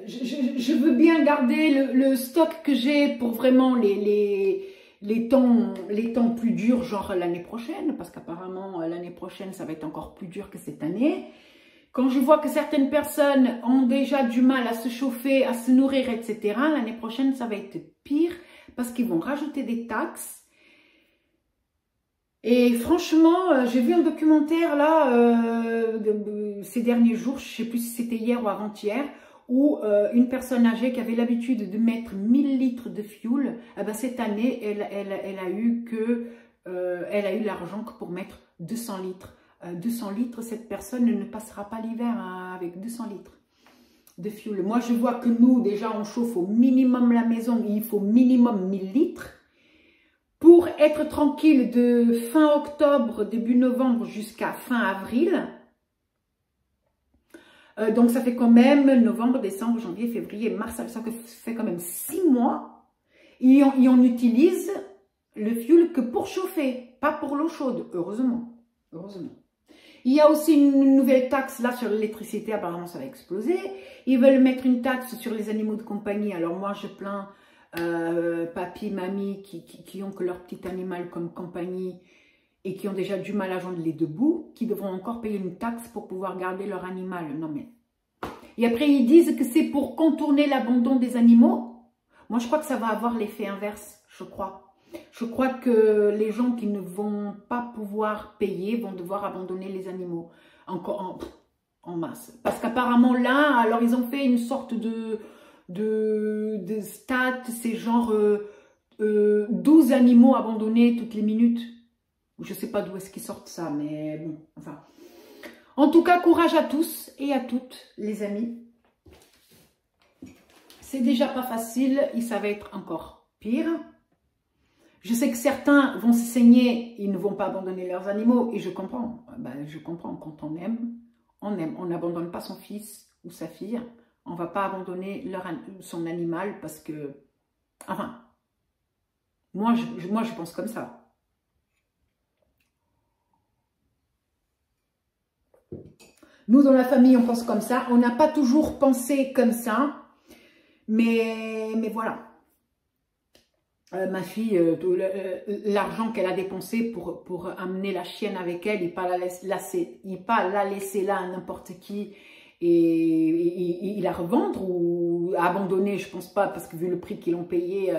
Je veux bien garder le stock que j'ai pour vraiment les temps plus durs, genre l'année prochaine, parce qu'apparemment l'année prochaine ça va être encore plus dur que cette année. Quand je vois que certaines personnes ont déjà du mal à se chauffer, à se nourrir, etc., l'année prochaine ça va être pire parce qu'ils vont rajouter des taxes. Et franchement, j'ai vu un documentaire là ces derniers jours, je ne sais plus si c'était hier ou avant-hier, où une personne âgée qui avait l'habitude de mettre 1000 litres de fioul, eh ben, cette année, elle a eu l'argent que pour mettre 200 litres. 200 litres, cette personne ne passera pas l'hiver avec 200 litres de fioul. Moi, je vois que nous, déjà, on chauffe au minimum la maison, il faut minimum 1000 litres. Pour être tranquille de fin octobre, début novembre jusqu'à fin avril. Donc ça fait quand même novembre, décembre, janvier, février, mars, ça fait quand même 6 mois. Et on utilise le fioul que pour chauffer, pas pour l'eau chaude, heureusement. Heureusement. Il y a aussi une nouvelle taxe là sur l'électricité, apparemment ça va exploser. Ils veulent mettre une taxe sur les animaux de compagnie. Alors moi je plains papy, mamie qui ont que leur petit animal comme compagnie et qui ont déjà du mal à joindre les deux bouts, qui devront encore payer une taxe pour pouvoir garder leur animal. Non mais... Et après ils disent que c'est pour contourner l'abandon des animaux. Moi je crois que ça va avoir l'effet inverse, je crois. Je crois que les gens qui ne vont pas pouvoir payer vont devoir abandonner les animaux en masse. Parce qu'apparemment là, alors ils ont fait une sorte de stats, c'est genre 12 animaux abandonnés toutes les minutes. Je sais pas d'où est-ce qu'ils sortent ça, mais bon, enfin. En tout cas, courage à tous et à toutes, les amis. C'est déjà pas facile et ça va être encore pire. Je sais que certains vont se saigner, ils ne vont pas abandonner leurs animaux et je comprends. Ben, je comprends, quand on aime, on aime. On n'abandonne pas son fils ou sa fille. On ne va pas abandonner son animal parce que... Enfin, moi je pense comme ça. Nous, dans la famille, on pense comme ça. On n'a pas toujours pensé comme ça. Mais voilà. Ma fille, l'argent qu'elle a dépensé pour amener la chienne avec elle, il ne pas la laisser là à n'importe qui et la revendre ou abandonner, je pense pas, parce que vu le prix qu'ils ont payé,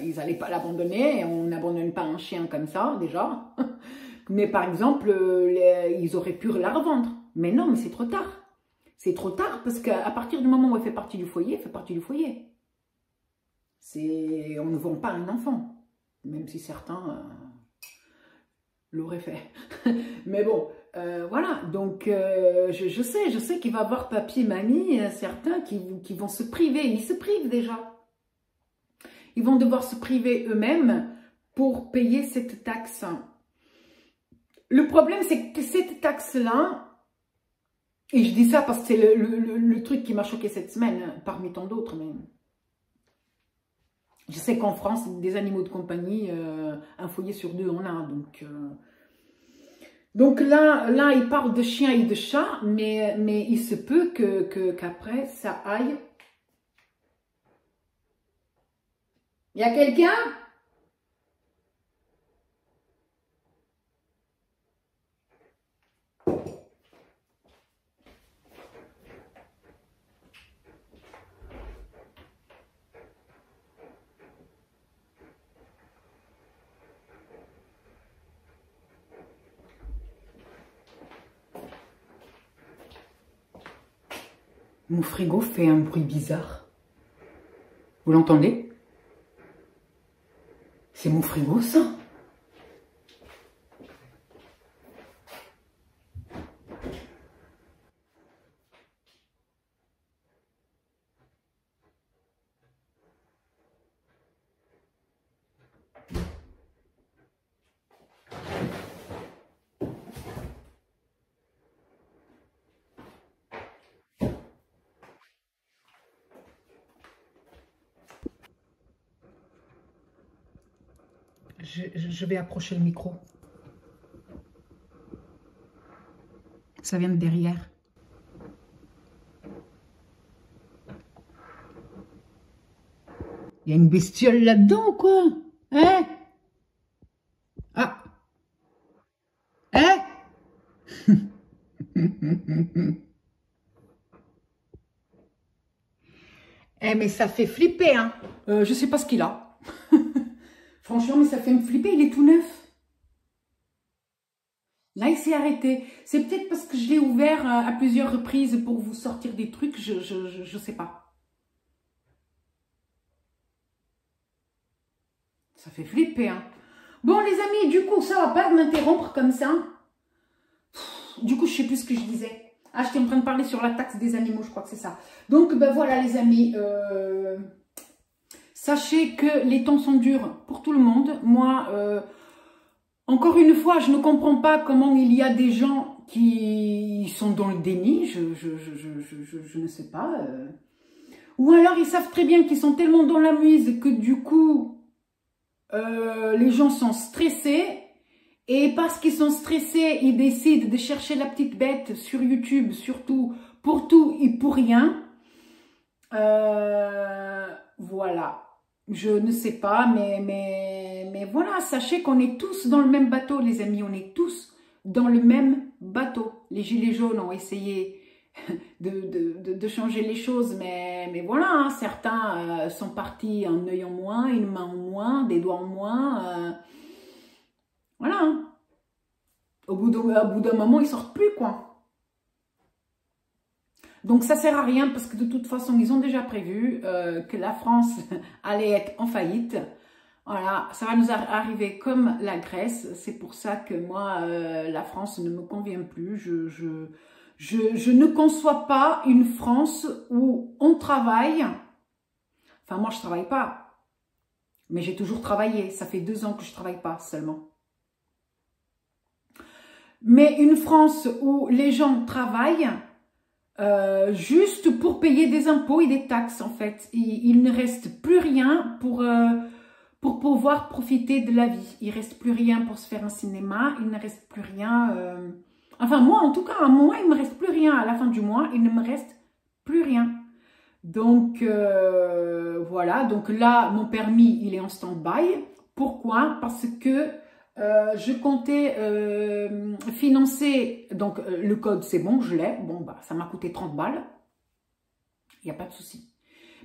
ils n'allaient pas l'abandonner. On n'abandonne pas un chien comme ça, déjà. Mais par exemple, ils auraient pu la revendre. Mais non, mais c'est trop tard. C'est trop tard parce qu'à partir du moment où elle fait partie du foyer, elle fait partie du foyer. On ne vend pas un enfant, même si certains l'auraient fait. Mais bon, voilà, donc je sais qu'il va y avoir papy et mamie, certains qui vont se priver, ils se privent déjà. Ils vont devoir se priver eux-mêmes pour payer cette taxe. Le problème, c'est que cette taxe-là, et je dis ça parce que c'est le truc qui m'a choqué cette semaine, parmi tant d'autres, mais... Je sais qu'en France, des animaux de compagnie, un foyer sur deux, on a. Donc là, il parle de chiens et de chats, mais il se peut qu'après, ça aille. Il y a quelqu'un ? Mon frigo fait un bruit bizarre. Vous l'entendez? C'est mon frigo, ça? Je vais approcher le micro. Ça vient de derrière. Il y a une bestiole là-dedans ou quoi? Hein? Ah! Hein? Eh, mais ça fait flipper, hein. Je sais pas ce qu'il a. Franchement, mais ça fait me flipper, il est tout neuf. Là, il s'est arrêté. C'est peut-être parce que je l'ai ouvert à plusieurs reprises pour vous sortir des trucs, je sais pas. Ça fait flipper, hein. Bon, les amis, du coup, ça va pas m'interrompre comme ça. Du coup, je sais plus ce que je disais. Ah, j'étais en train de parler sur la taxe des animaux, je crois que c'est ça. Donc, ben voilà, les amis. Sachez que les temps sont durs pour tout le monde. Moi, encore une fois, je ne comprends pas comment il y a des gens qui sont dans le déni. Je ne sais pas. Ou alors, ils savent très bien qu'ils sont tellement dans la muse que du coup, les gens sont stressés. Et parce qu'ils sont stressés, ils décident de chercher la petite bête sur YouTube, surtout pour tout et pour rien. Voilà. Je ne sais pas, mais voilà, sachez qu'on est tous dans le même bateau, les amis. On est tous dans le même bateau. Les gilets jaunes ont essayé de changer les choses, mais voilà, hein, certains sont partis un œil en moins, une main en moins, des doigts en moins. Voilà. Hein. Au bout d'un moment, ils sortent plus, quoi. Donc, ça sert à rien parce que de toute façon, ils ont déjà prévu que la France allait être en faillite. Voilà, ça va nous arriver comme la Grèce. C'est pour ça que moi, la France ne me convient plus. Je ne conçois pas une France où on travaille. Enfin, moi, je travaille pas. Mais j'ai toujours travaillé. Ça fait 2 ans que je travaille pas seulement. Mais une France où les gens travaillent juste pour payer des impôts et des taxes, en fait. Il ne reste plus rien pour pouvoir profiter de la vie. Il ne reste plus rien pour se faire un cinéma. Il ne reste plus rien... Enfin, moi, en tout cas, à moi, il ne me reste plus rien. À la fin du mois, il ne me reste plus rien. Donc, voilà. Donc là, mon permis, il est en stand-by. Pourquoi? Parce que je comptais financer, donc le code c'est bon, je l'ai, bon bah ça m'a coûté 30 balles, il n'y a pas de souci.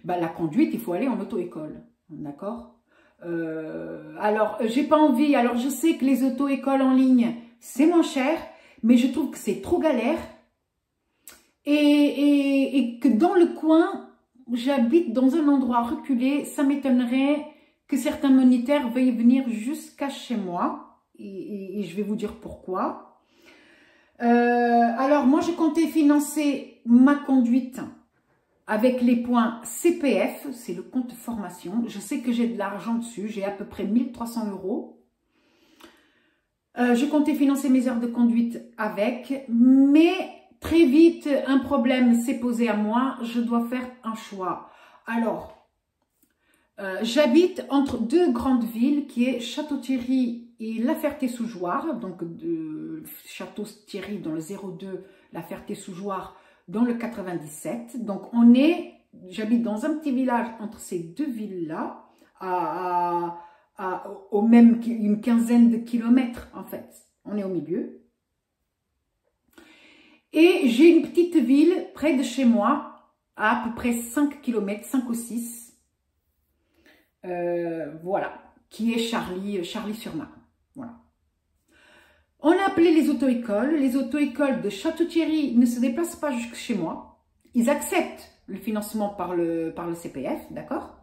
Bah, la conduite, il faut aller en auto-école, d'accord. Alors j'ai pas envie, alors je sais que les auto-écoles en ligne c'est moins cher, mais je trouve que c'est trop galère et que dans le coin, j'habite dans un endroit reculé, ça m'étonnerait que certains moniteurs veuillent venir jusqu'à chez moi. Et je vais vous dire pourquoi. Alors, moi, je comptais financer ma conduite avec les points CPF, c'est le compte formation. Je sais que j'ai de l'argent dessus, j'ai à peu près 1300 €. Je comptais financer mes heures de conduite avec, mais très vite, un problème s'est posé à moi. Je dois faire un choix. Alors, j'habite entre 2 grandes villes qui est Château-Thierry et La Ferté-sous-Jouarre, donc de Château-Thierry dans le 02, La Ferté-sous-Jouarre dans le 97. Donc j'habite dans un petit village entre ces 2 villes-là, au même une quinzaine de kilomètres en fait. On est au milieu. Et j'ai une petite ville près de chez moi, à peu près 5 km, 5 ou 6. Voilà, qui est Charlie-sur-Marne. Voilà. On a appelé les auto-écoles. Les auto-écoles de Château-Thierry ne se déplacent pas jusque chez moi. Ils acceptent le financement par le CPF, d'accord?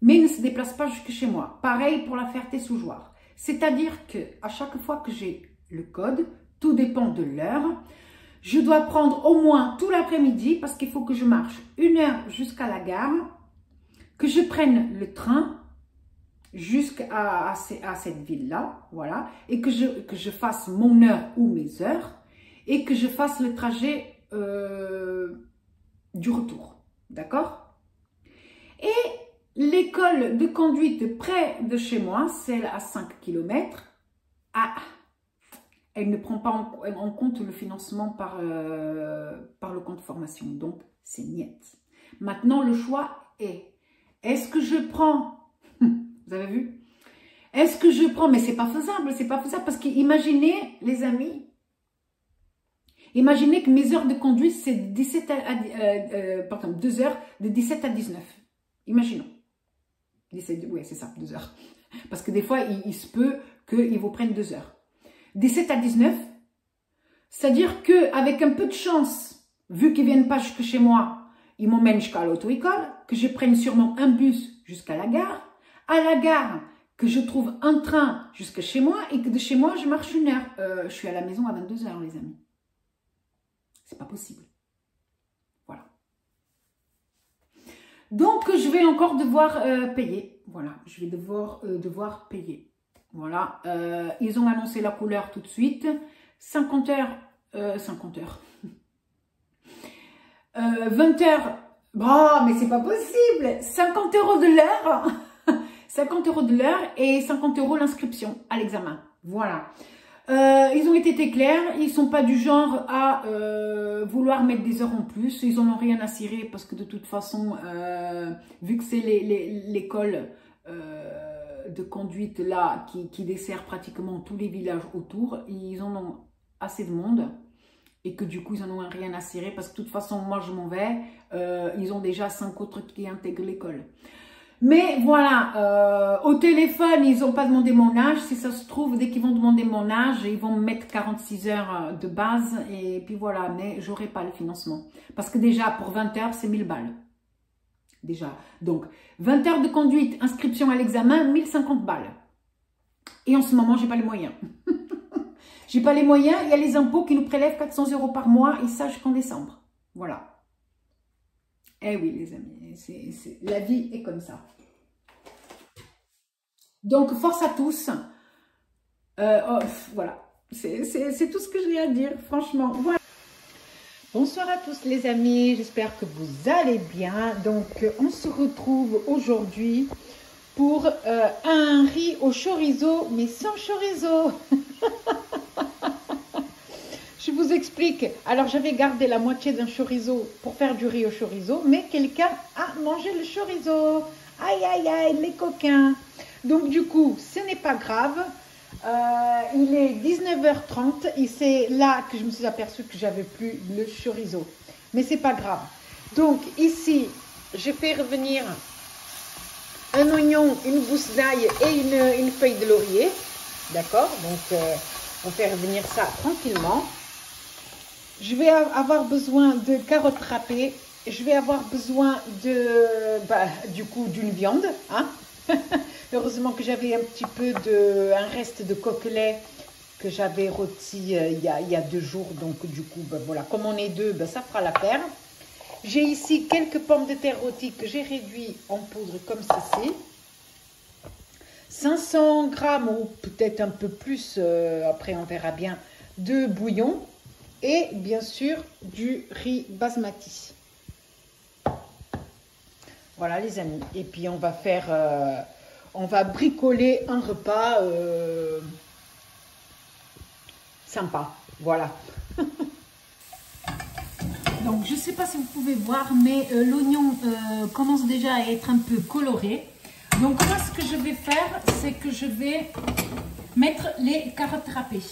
Mais ils ne se déplacent pas jusque chez moi. Pareil pour La Ferté-sous-Jouarre. C'est-à-dire qu'à chaque fois que j'ai le code, tout dépend de l'heure. Je dois prendre au moins tout l'après-midi parce qu'il faut que je marche 1 heure jusqu'à la gare, que je prenne le train jusqu'à cette ville-là, voilà, et que je fasse mon heure ou mes heures, et que je fasse le trajet du retour, d'accord? Et l'école de conduite près de chez moi, celle à 5 km, elle ne prend pas en compte le financement par le compte formation, donc c'est niet. Maintenant, le choix est, est-ce que je prends Vous avez vu? Est-ce que je prends? Mais c'est pas faisable, c'est pas faisable. Parce qu'imaginez, les amis, imaginez que mes heures de conduite, c'est 2 heures de 17 à 19. Imaginons. 17, ouais, c'est ça, 2 heures. Parce que des fois, il se peut qu'ils vous prennent 2 heures. 17 à 19, c'est-à-dire qu'avec un peu de chance, vu qu'ils ne viennent pas jusque chez moi, ils m'emmènent jusqu'à l'auto-école, que je prenne sûrement un bus jusqu'à la gare, à la gare, que je trouve un train jusqu'à chez moi, et que de chez moi, je marche 1 heure. Je suis à la maison à 22 heures, les amis. C'est pas possible. Voilà. Donc, je vais encore devoir payer. Voilà, je vais devoir payer. Voilà, ils ont annoncé la couleur tout de suite. 50 heures, 20 heures. Bon, mais c'est pas possible. 50 € de l'heure. 50 € de l'heure et 50 € l'inscription à l'examen. Voilà. Ils ont été clairs. Ils sont pas du genre à vouloir mettre des heures en plus. Ils en ont rien à cirer parce que de toute façon, vu que c'est l'école de conduite là qui dessert pratiquement tous les villages autour, ils en ont assez de monde et que du coup ils en ont rien à cirer parce que de toute façon moi je m'en vais, ils ont déjà 5 autres qui intègrent l'école. Mais voilà, au téléphone ils n'ont pas demandé mon âge. Si ça se trouve, dès qu'ils vont demander mon âge, ils vont me mettre 46 heures de base et puis voilà, mais j'aurai pas le financement parce que déjà pour 20 heures c'est 1000 balles. Déjà. Donc, 20 heures de conduite, inscription à l'examen, 1050 balles. Et en ce moment, j'ai pas les moyens. J'ai pas les moyens. Il y a les impôts qui nous prélèvent 400 € par mois et ça jusqu'en décembre. Voilà. Eh oui, les amis, la vie est comme ça. Donc, force à tous. Voilà. C'est tout ce que j'ai à dire, franchement. Voilà. Bonsoir à tous les amis, j'espère que vous allez bien. Donc on se retrouve aujourd'hui pour un riz au chorizo, mais sans chorizo. Je vous explique. Alors j'avais gardé la moitié d'un chorizo pour faire du riz au chorizo, mais quelqu'un a mangé le chorizo. Aïe aïe aïe, les coquins. Donc du coup, ce n'est pas grave. Il est 19h30 et c'est là que je me suis aperçue que j'avais plus le chorizo. Mais c'est pas grave. Donc ici, je fais revenir un oignon, une gousse d'ail et une feuille de laurier. D'accord? Donc on fait revenir ça tranquillement. Je vais avoir besoin de carottes râpées. Je vais avoir besoin du coup d'une viande. Hein? Heureusement que j'avais un reste de coquelet que j'avais rôti il y a 2 jours. Donc du coup, voilà, comme on est 2, ça fera l'affaire. J'ai ici quelques pommes de terre rôties que j'ai réduit en poudre comme ceci. 500 grammes ou peut-être un peu plus, après on verra bien, de bouillon. Et bien sûr du riz basmati. Voilà les amis. Et puis on va faire... on va bricoler un repas sympa. Voilà. Donc, je ne sais pas si vous pouvez voir, mais l'oignon commence déjà à être un peu coloré. Donc, moi, ce que je vais faire, c'est que je vais mettre les carottes râpées.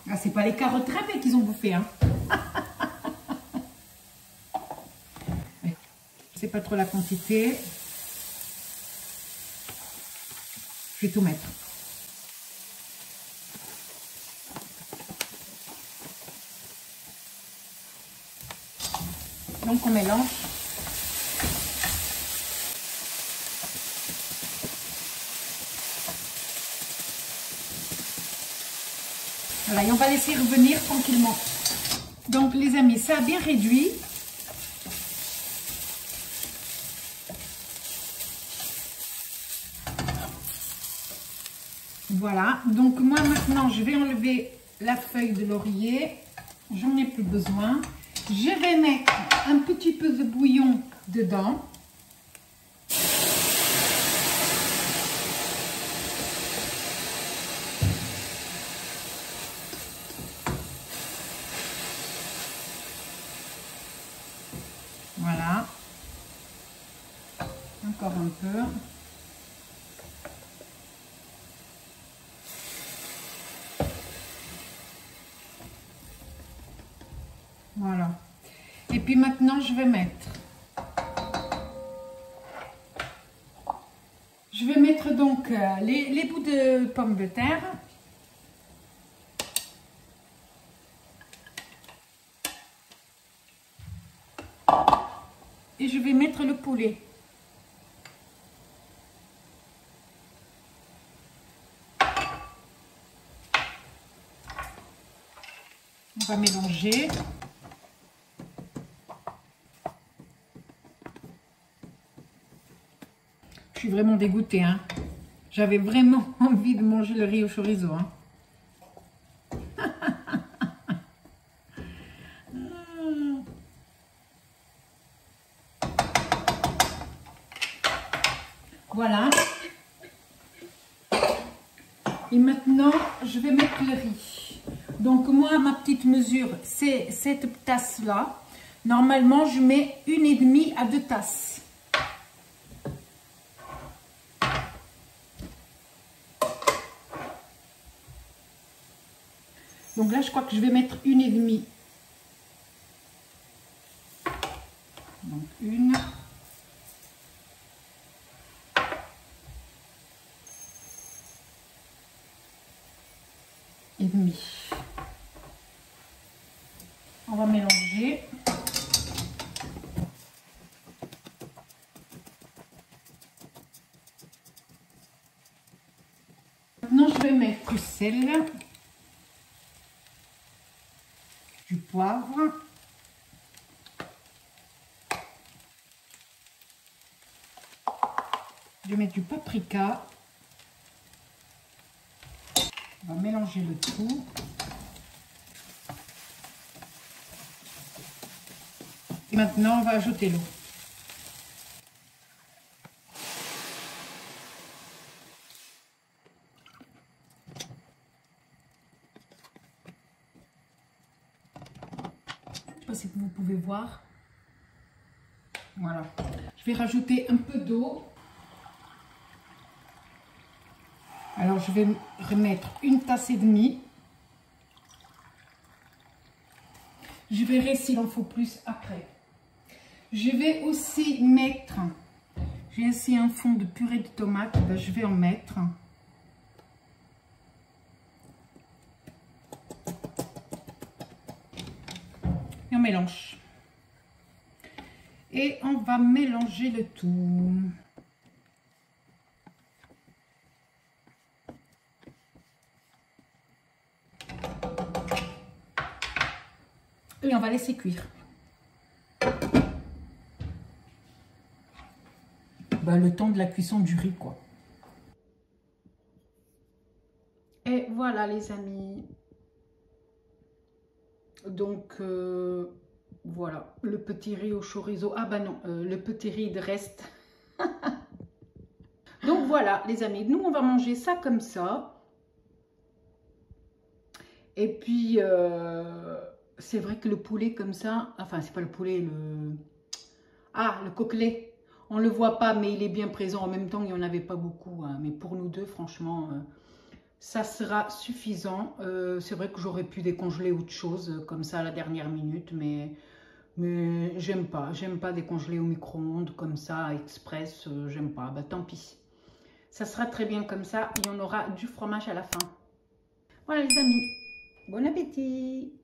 Ah, c'est pas les carottes râpées qu'ils ont bouffé, hein. C'est pas trop la quantité. Je vais tout mettre. Donc on mélange. Voilà, et on va laisser revenir tranquillement. Donc les amis, ça a bien réduit. Voilà, donc moi maintenant je vais enlever la feuille de laurier, j'en ai plus besoin. Je vais mettre un petit peu de bouillon dedans. Voilà, encore un peu. puis maintenant, je vais mettre donc les bouts de pommes de terre. Et je vais mettre le poulet. On va mélanger. Je suis vraiment dégoûtée, hein. J'avais vraiment envie de manger le riz au chorizo, hein. Voilà. Et maintenant, je vais mettre le riz. Donc moi, ma petite mesure, c'est cette tasse-là. Normalement, je mets 1,5 à 2 tasses. Donc là, je crois que je vais mettre 1,5. Donc 1. Et demi. On va mélanger. Maintenant, je vais mettre du sel, du poivre, je vais mettre du paprika. On va mélanger le tout. Et maintenant, on va ajouter l'eau. Je ne sais pas si vous pouvez voir. Voilà. Je vais rajouter un peu d'eau. Alors, je vais remettre 1,5 tasse. Je verrai s'il en faut plus après. Je vais aussi mettre, j'ai ici un fond de purée de tomates, ben je vais en mettre. Et on mélange. Et on va mélanger le tout. Et on va laisser cuire. Ben, le temps de la cuisson du riz, quoi. Et voilà, les amis. Donc, voilà, le petit riz au chorizo. Ah bah non, le petit riz de reste. Donc voilà, les amis. Nous, on va manger ça comme ça. Et puis, c'est vrai que le poulet comme ça, enfin, c'est pas le poulet, le coquelet. On ne le voit pas, mais il est bien présent. En même temps, il n'y en avait pas beaucoup. Hein. Mais pour nous deux, franchement, ça sera suffisant. C'est vrai que j'aurais pu décongeler autre chose, comme ça, à la dernière minute. Mais j'aime pas. J'aime pas décongeler au micro-ondes, comme ça, express. J'aime pas. Bah, tant pis. Ça sera très bien comme ça. Il y en aura du fromage à la fin. Voilà, les amis. Bon appétit!